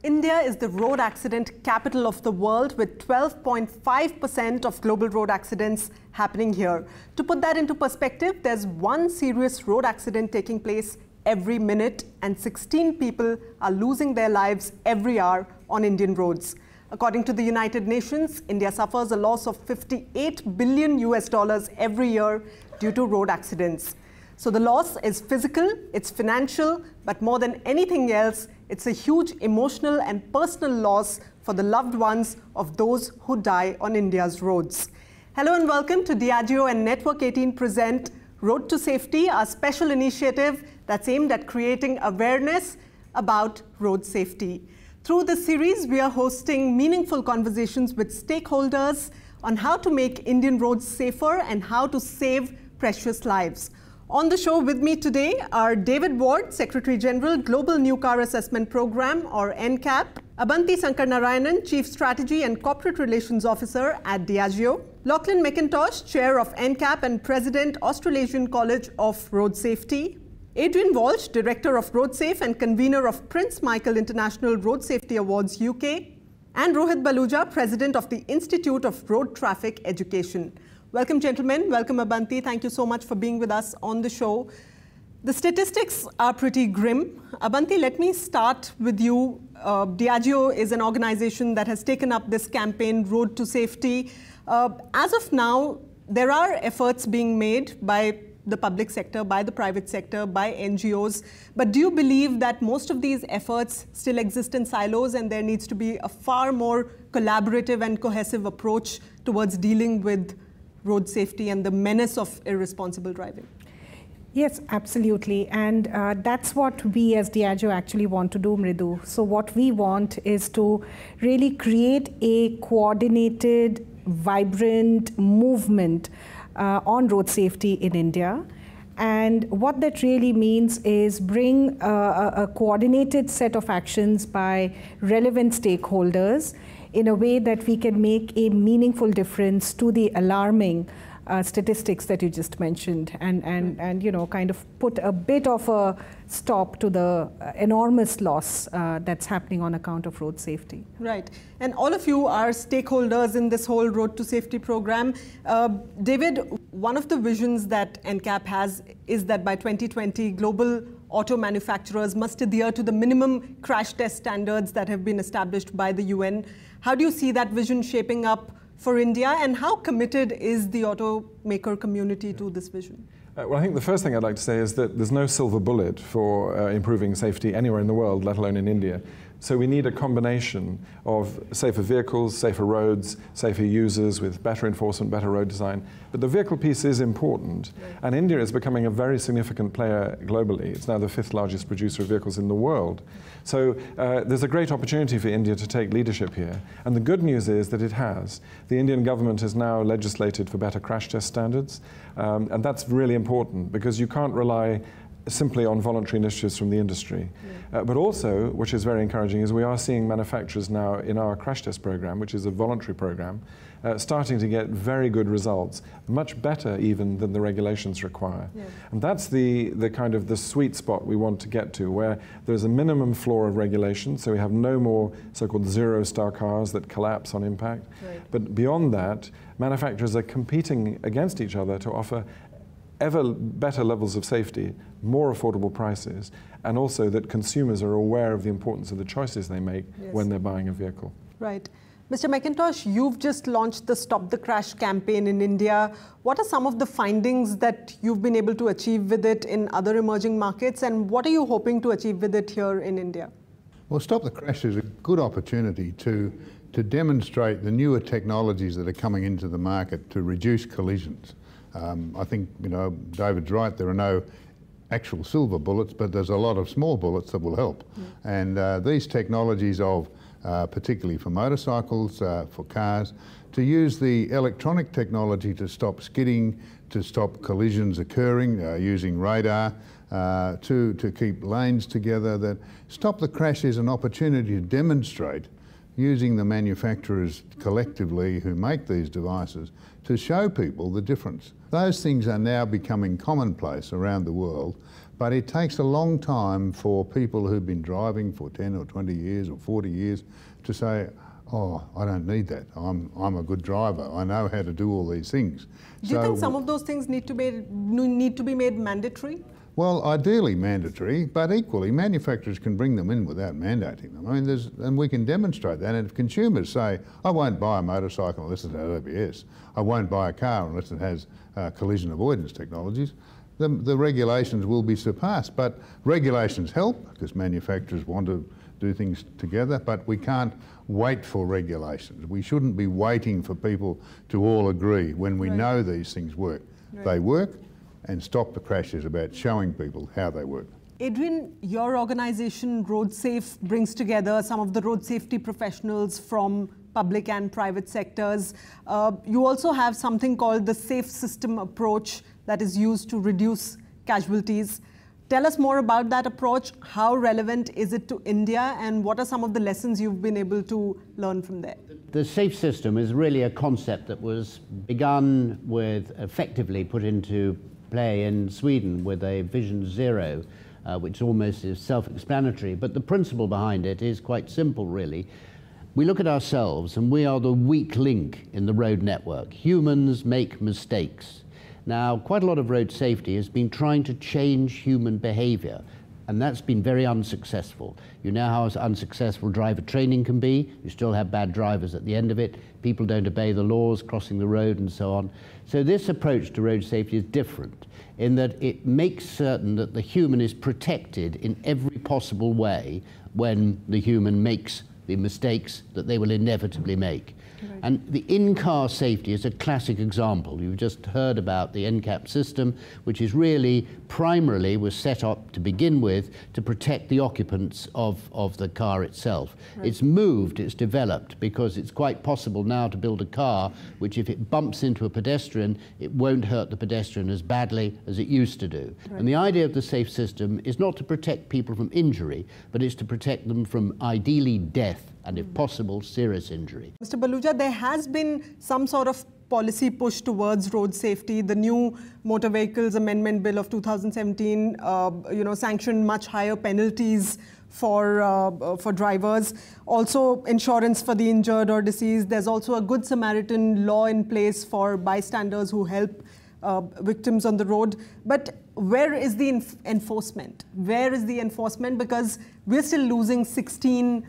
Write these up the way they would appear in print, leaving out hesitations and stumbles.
India is the road accident capital of the world, with 12.5% of global road accidents happening here. To put that into perspective, there's one serious road accident taking place every minute, and 16 people are losing their lives every hour on Indian roads. According to the United Nations, India suffers a loss of $58 billion every year due to road accidents. So the loss is physical, it's financial, but more than anything else, it's a huge emotional and personal loss for the loved ones of those who die on India's roads. Hello and welcome to DIAGEO and Network 18 present Road to Safety, our special initiative that's aimed at creating awareness about road safety. Through this series, we are hosting meaningful conversations with stakeholders on how to make Indian roads safer and how to save precious lives. On the show with me today are David Ward, Secretary General, Global New Car Assessment Program, or NCAP; Abanti Sankaranarayanan, Chief Strategy and Corporate Relations Officer at DIAGEO; Lachlan McIntosh, Chair of NCAP and President, Australasian College of Road Safety; Adrian Walsh, Director of Road Safe and Convener of Prince Michael International Road Safety Awards UK; and Rohit Baluja, President of the Institute of Road Traffic Education. Welcome, gentlemen. Welcome, Abanti. Thank you so much for being with us on the show. The statistics are pretty grim. Abanti, let me start with you. DIAGEO is an organization that has taken up this campaign, Road to Safety. As of now, there are efforts being made by the public sector, by the private sector, by NGOs. But do you believe that most of these efforts still exist in silos and there needs to be a far more collaborative and cohesive approach towards dealing with road safety and the menace of irresponsible driving? Yes, absolutely. And that's what we as DIAGEO actually want to do, Mridu. So what we want is to really create a coordinated, vibrant movement on road safety in India. And what that really means is bring a coordinated set of actions by relevant stakeholders in a way that we can make a meaningful difference to the alarming statistics that you just mentioned, and you know, kind of put a bit of a stop to the enormous loss that's happening on account of road safety. Right. And all of you are stakeholders in this whole Road to Safety program. David, one of the visions that NCAP has is that by 2020, global auto manufacturers must adhere to the minimum crash test standards that have been established by the UN. How do you see that vision shaping up for India, and how committed is the automaker community to this vision? Well, I think the first thing I'd like to say is that there's no silver bullet for improving safety anywhere in the world, let alone in India. So we need a combination of safer vehicles, safer roads, safer users with better enforcement, better road design. But the vehicle piece is important. And India is becoming a very significant player globally. It's now the 5th largest producer of vehicles in the world. So there's a great opportunity for India to take leadership here. And the good news is that it has. The Indian government has now legislated for better crash test standards. And that's really important because you can't rely simply on voluntary initiatives from the industry. But also, which is very encouraging, is we are seeing manufacturers now in our crash test program, which is a voluntary program, starting to get very good results, much better even than the regulations require. And that's the kind of the sweet spot we want to get to, where there's a minimum floor of regulation, so we have no more so-called zero-star cars that collapse on impact. But beyond that, manufacturers are competing against each other to offer ever better levels of safety, more affordable prices, and also that consumers are aware of the importance of the choices they make when they're buying a vehicle. Right. Mr. McIntosh, you've just launched the Stop the Crash campaign in India. What are some of the findings that you've been able to achieve with it in other emerging markets, and what are you hoping to achieve with it here in India? Well, Stop the Crash is a good opportunity to demonstrate the newer technologies that are coming into the market to reduce collisions. I think, you know, David's right, there are no actual silver bullets, but there's a lot of small bullets that will help. And these technologies of, particularly for motorcycles, for cars, to use the electronic technology to stop skidding, to stop collisions occurring, using radar, to keep lanes together. That Stop the Crash is an opportunity to demonstrate, using the manufacturers collectively who make these devices, to show people the difference. Those things are now becoming commonplace around the world, But it takes a long time for people who've been driving for 10 or 20 years or 40 years to say, oh, I don't need that. I'm a good driver. I know how to do all these things. Do you think some of those things need to be made mandatory? Well, ideally mandatory, but equally manufacturers can bring them in without mandating them. I mean, and we can demonstrate that. And if consumers say, I won't buy a motorcycle unless it has ABS, I won't buy a car unless it has collision avoidance technologies, the regulations will be surpassed. But regulations help because manufacturers want to do things together, but we can't wait for regulations. We shouldn't be waiting for people to all agree when we know these things work. They work, and stop the crashes about showing people how they work. Adrian, your organisation RoadSafe brings together some of the road safety professionals from public and private sectors. You also have something called the safe system approach that is used to reduce casualties. Tell us more about that approach. How relevant is it to India, and what are some of the lessons you've been able to learn from there? The safe system is really a concept that was begun with, effectively put into play in Sweden with a Vision Zero, which almost is self-explanatory, but the principle behind it is quite simple, really. We look at ourselves and we are the weak link in the road network. Humans make mistakes. Now, quite a lot of road safety has been trying to change human behavior, and that's been very unsuccessful. You know how unsuccessful driver training can be. You still have bad drivers at the end of it. People don't obey the laws, crossing the road and so on. So this approach to road safety is different in that it makes certain that the human is protected in every possible way when the human makes the mistakes that they will inevitably make. Right. And the in-car safety is a classic example. You've just heard about the NCAP system, which is really primarily was set up to begin with to protect the occupants of the car itself. Right. It's moved, it's developed, because it's quite possible now to build a car which, if it bumps into a pedestrian, it won't hurt the pedestrian as badly as it used to do. Right. And the idea of the safe system is not to protect people from injury, but it's to protect them from ideally death and, if possible, serious injury. Mr. Baluja, there has been some sort of policy push towards road safety. The new Motor Vehicles Amendment Bill of 2017, sanctioned much higher penalties for drivers. Also, insurance for the injured or deceased. There's also a Good Samaritan law in place for bystanders who help victims on the road. But where is the enforcement? Where is the enforcement? Because we're still losing 16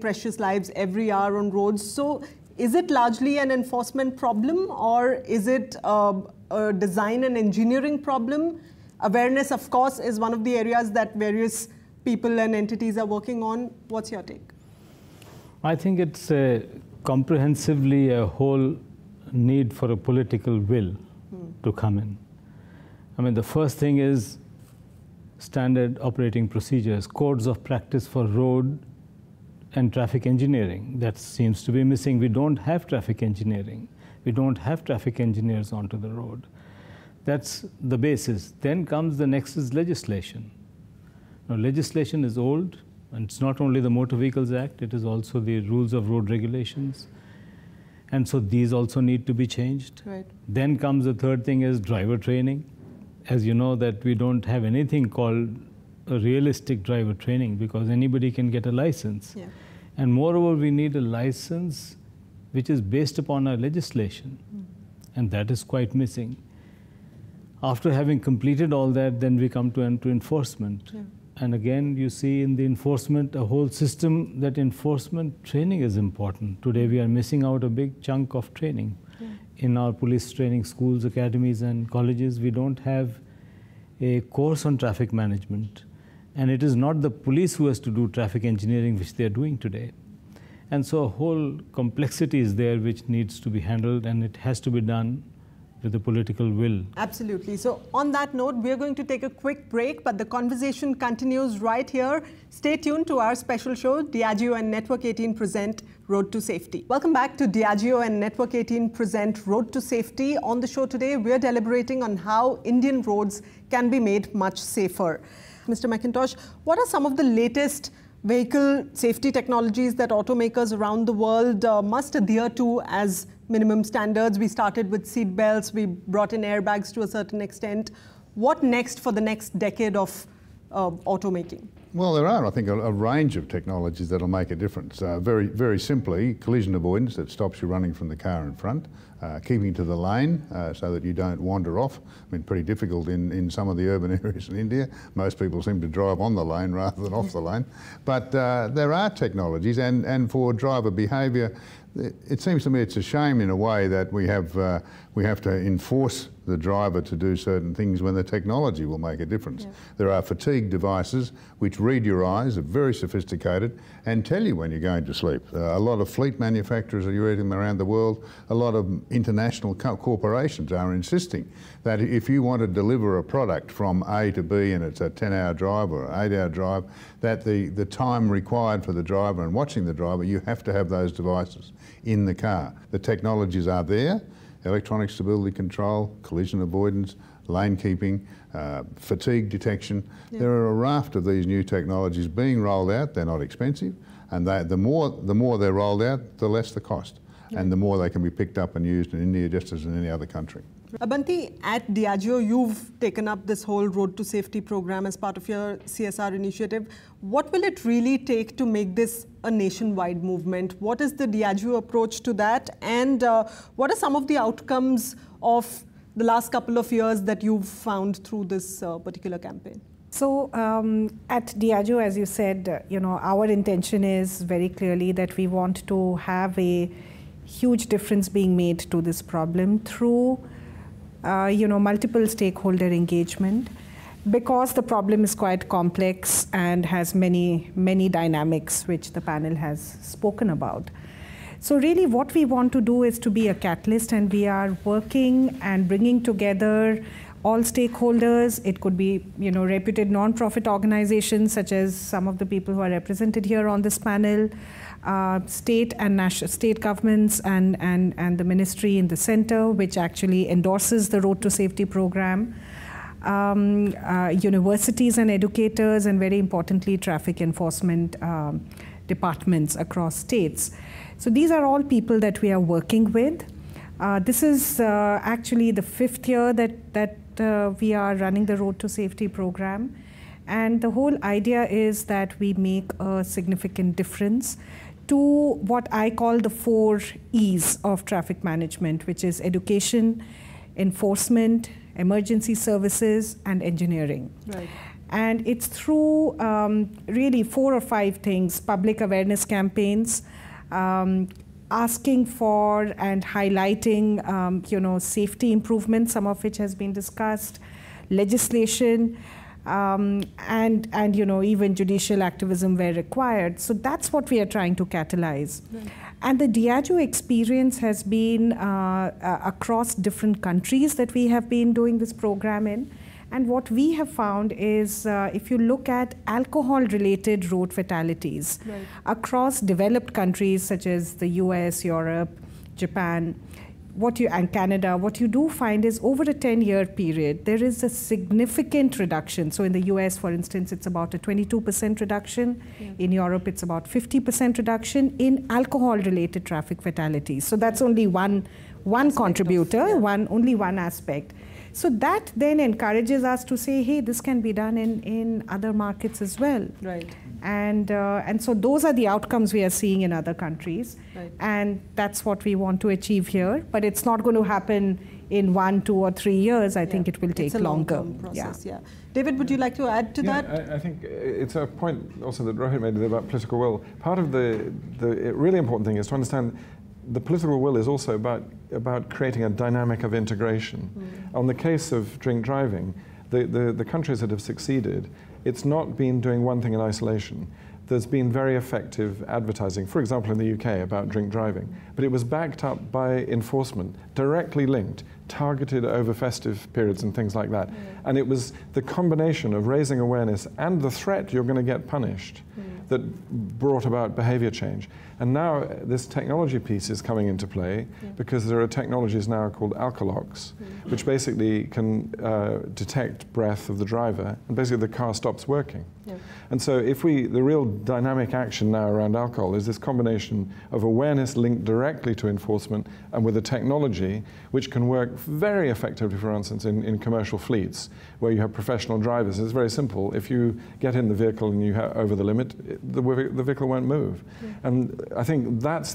precious lives every hour on roads. So is it largely an enforcement problem, or is it a design and engineering problem? Awareness, of course, is one of the areas that various people and entities are working on. What's your take? I think it's comprehensively a whole need for a political will to come in. I mean, the first thing is standard operating procedures, codes of practice for road and traffic engineering. That seems to be missing. We don't have traffic engineering. We don't have traffic engineers onto the road. That's the basis. Then comes the next is legislation. Now, legislation is old, and it's not only the Motor Vehicles Act, it is also the rules of road regulations. And so these also need to be changed. Right. Then comes the third thing is driver training. As you know, that we don't have anything called a realistic driver training because anybody can get a license. Yeah. And moreover, we need a license which is based upon our legislation. And that is quite missing. After having completed all that, then we come to enforcement. Yeah. And again, you see in the enforcement, a whole system that enforcement training is important. Today, we are missing out a big chunk of training. Yeah. In our police training schools, academies, and colleges, we don't have a course on traffic management. And it is not the police who has to do traffic engineering, which they are doing today. And so a whole complexity is there which needs to be handled, and it has to be done with the political will. Absolutely. So on that note, we're going to take a quick break, but the conversation continues right here. Stay tuned to our special show, DIAGEO and Network 18 present Road to Safety. Welcome back to DIAGEO and Network 18 present Road to Safety. On the show today, we're deliberating on how Indian roads can be made much safer. Mr. McIntosh, what are some of the latest vehicle safety technologies that automakers around the world must adhere to as minimum standards? We started with seat belts, we brought in airbags to a certain extent. What next for the next decade of automaking? Well, there are, I think, a range of technologies that'll make a difference. Very simply, collision avoidance that stops you running from the car in front, keeping to the lane so that you don't wander off. I mean, pretty difficult in some of the urban areas in India. Most people seem to drive on the lane rather than off the lane. But there are technologies, and for driver behaviour, it seems to me it's a shame in a way that we have to enforce the driver to do certain things when the technology will make a difference. Yeah. There are fatigue devices which read your eyes, are very sophisticated, and tell you when you're going to sleep. A lot of fleet manufacturers are using them around the world. A lot of international corporations are insisting that if you want to deliver a product from A to B and it's a 10-hour drive or an 8-hour drive, that the time required for the driver and watching the driver, you have to have those devices in the car. The technologies are there. Electronic stability control, collision avoidance, lane keeping, fatigue detection. Yeah. There are a raft of these new technologies being rolled out. They're not expensive, and the more they're rolled out, the less the cost, yeah, and the more they can be picked up and used in India just as in any other country. Abanti, at Diageo, you've taken up this whole Road to Safety program as part of your CSR initiative. What will it really take to make this a nationwide movement? What is the Diageo approach to that? And what are some of the outcomes of the last couple of years that you've found through this particular campaign? So at Diageo, as you said, our intention is very clearly that we want to have a huge difference being made to this problem through multiple stakeholder engagement, because the problem is quite complex and has many dynamics which the panel has spoken about. So really what we want to do is to be a catalyst, and we are working and bringing together all stakeholders. It could be reputed non-profit organizations such as some of the people who are represented here on this panel, state and national state governments and the ministry in the center, which actually endorses the Road to Safety program, universities and educators, and very importantly traffic enforcement departments across states. So these are all people that we are working with. This is actually the 5th year that we are running the Road to Safety program, and the whole idea is that we make a significant difference to what I call the 4 E's of traffic management, which is education, enforcement, emergency services, and engineering. Right. And it's through really 4 or 5 things: public awareness campaigns, asking for and highlighting safety improvements, some of which has been discussed, legislation, and even judicial activism where required. So that's what we are trying to catalyze. Right. And the Diageo experience has been across different countries that we have been doing this program in. And what we have found is if you look at alcohol-related road fatalities, right, across developed countries such as the US, Europe, Japan, and Canada, what you do find is over a 10-year period, there is a significant reduction. So in the US, for instance, it's about a 22% reduction. Yeah. In Europe, it's about 50% reduction in alcohol-related traffic fatalities. So that's only one contributor, only one aspect. So that then encourages us to say, hey, this can be done in other markets as well. Right. And so those are the outcomes we are seeing in other countries. Right. And that's what we want to achieve here. But it's not going to happen in 1, 2, or 3 years. I think it will take longer. Process, yeah. David, would you like to add to that? I think it's a point also that Rohit made about political will. Part of the really important thing is to understand the political will is also about creating a dynamic of integration. On the case of drink driving, the countries that have succeeded, it's not been doing one thing in isolation. There's been very effective advertising, for example, in the UK about drink driving, but it was backed up by enforcement, directly linked, targeted over festive periods and things like that. And it was the combination of raising awareness and the threat you're going to get punished that brought about behavior change. And now this technology piece is coming into play because there are technologies now called alkolocks, which basically can detect breath of the driver, and basically the car stops working. And so the real dynamic action now around alcohol is this combination of awareness linked directly to enforcement and with a technology which can work very effectively, for instance, in commercial fleets where you have professional drivers. It's very simple. If you get in the vehicle and you over the limit, the vehicle won't move. And I think that's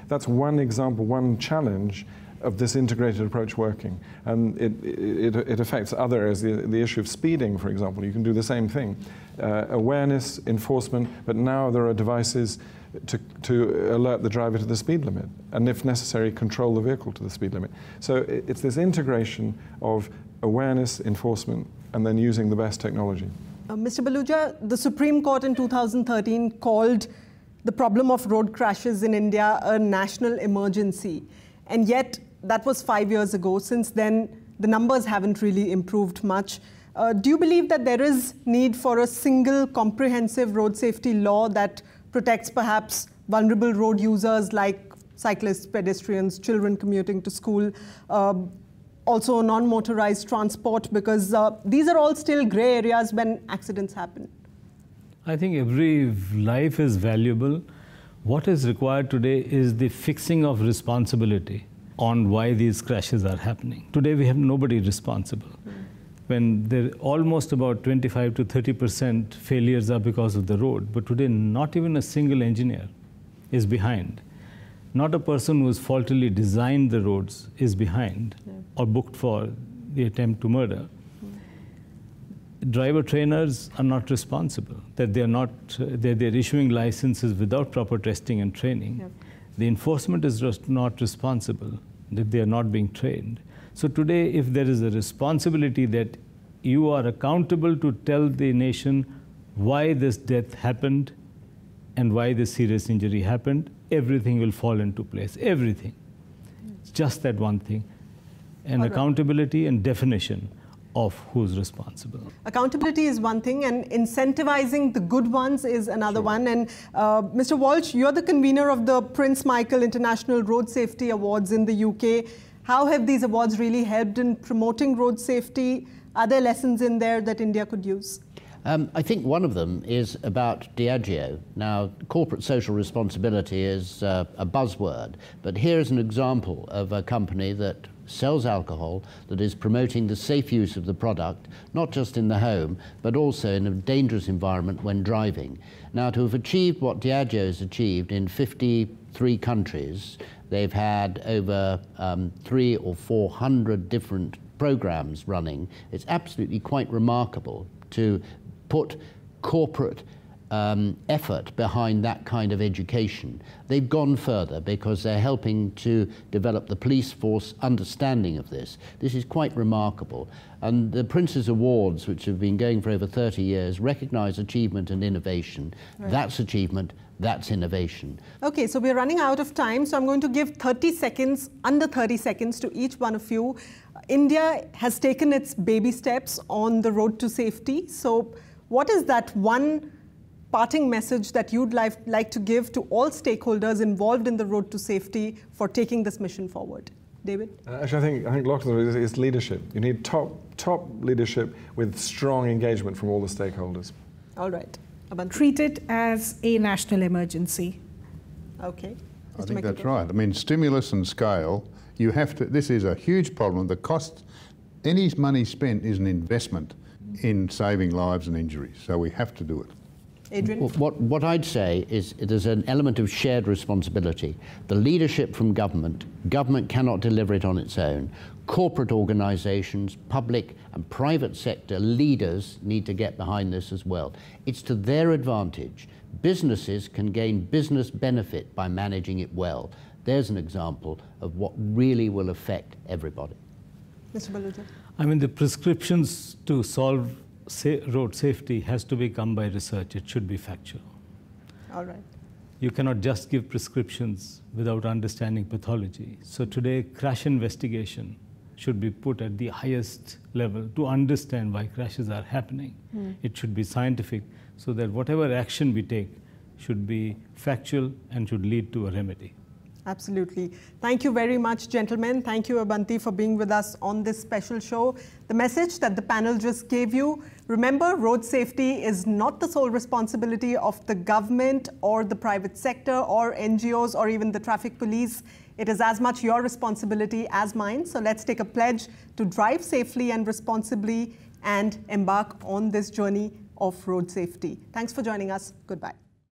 that's one example, one challenge of this integrated approach working. And it affects other areas. The issue of speeding, for example, you can do the same thing. Awareness, enforcement, but now there are devices to alert the driver to the speed limit, and if necessary, control the vehicle to the speed limit. So it's this integration of awareness, enforcement, and then using the best technology. Mr. Baluja, the Supreme Court in 2013 called the problem of road crashes in India a national emergency, and yet that was 5 years ago. Since then, the numbers haven't really improved much. Do you believe that there is need for a single comprehensive road safety law that protects perhaps vulnerable road users like cyclists, pedestrians, children commuting to school, also non-motorized transport, because these are all still grey areas when accidents happen? I think every life is valuable. What is required today is the fixing of responsibility on why these crashes are happening. Today we have nobody responsible. When there almost about 25 to 30% failures are because of the road. But today, not even a single engineer is behind. Not a person who has faultily designed the roads is behind or booked for the attempt to murder. Driver trainers are not responsible, that they're issuing licenses without proper testing and training. The enforcement is just not responsible, that they are not being trained. So today, if there is a responsibility that you are accountable to tell the nation why this death happened and why this serious injury happened, everything will fall into place, everything. It's just that one thing, and accountability and definition of who's responsible. Accountability is one thing, and incentivizing the good ones is another one. And Mr. Walsh, you're the convener of the Prince Michael International Road Safety Awards in the UK. How have these awards really helped in promoting road safety? Are there lessons in there that India could use? I think one of them is about DIAGEO. Now, corporate social responsibility is a buzzword, but here is an example of a company that sells alcohol, that is promoting the safe use of the product, not just in the home, but also in a dangerous environment when driving. Now, to have achieved what DIAGEO has achieved in 53 countries, they've had over 300 or 400 different programs running. It's absolutely quite remarkable to put corporate effort behind that kind of education. They've gone further because they're helping to develop the police force understanding of this. This is quite remarkable. And the Prince's Awards, which have been going for over 30 years, recognise achievement and innovation. Right. That's achievement, that's innovation. Okay, so we're running out of time, so I'm going to give 30 seconds, under 30 seconds to each one of you. India has taken its baby steps on the road to safety. So what is that one parting message that you'd like to give to all stakeholders involved in the road to safety for taking this mission forward? David? Actually, I think Lachlan is leadership. You need top leadership with strong engagement from all the stakeholders. All right. Treat it as a national emergency. Okay. I think that's right. I mean, stimulus and scale, you have to, this is a huge problem. The cost, any money spent is an investment in saving lives and injuries, so we have to do it. Adrian? What I'd say is there's an element of shared responsibility. The leadership from government cannot deliver it on its own. Corporate organisations, public and private sector leaders need to get behind this as well. It's to their advantage. Businesses can gain business benefit by managing it well. There's an example of what really will affect everybody. Mr. Baluja? I mean, the prescriptions to solve road safety has to be come by research. It should be factual. All right. You cannot just give prescriptions without understanding pathology. So today, crash investigation should be put at the highest level to understand why crashes are happening. It should be scientific, so that whatever action we take should be factual and should lead to a remedy. Absolutely. Thank you very much, gentlemen. Thank you, Abanti, for being with us on this special show. The message that the panel just gave you, remember, road safety is not the sole responsibility of the government or the private sector or NGOs or even the traffic police. It is as much your responsibility as mine. So let's take a pledge to drive safely and responsibly and embark on this journey of road safety. Thanks for joining us. Goodbye.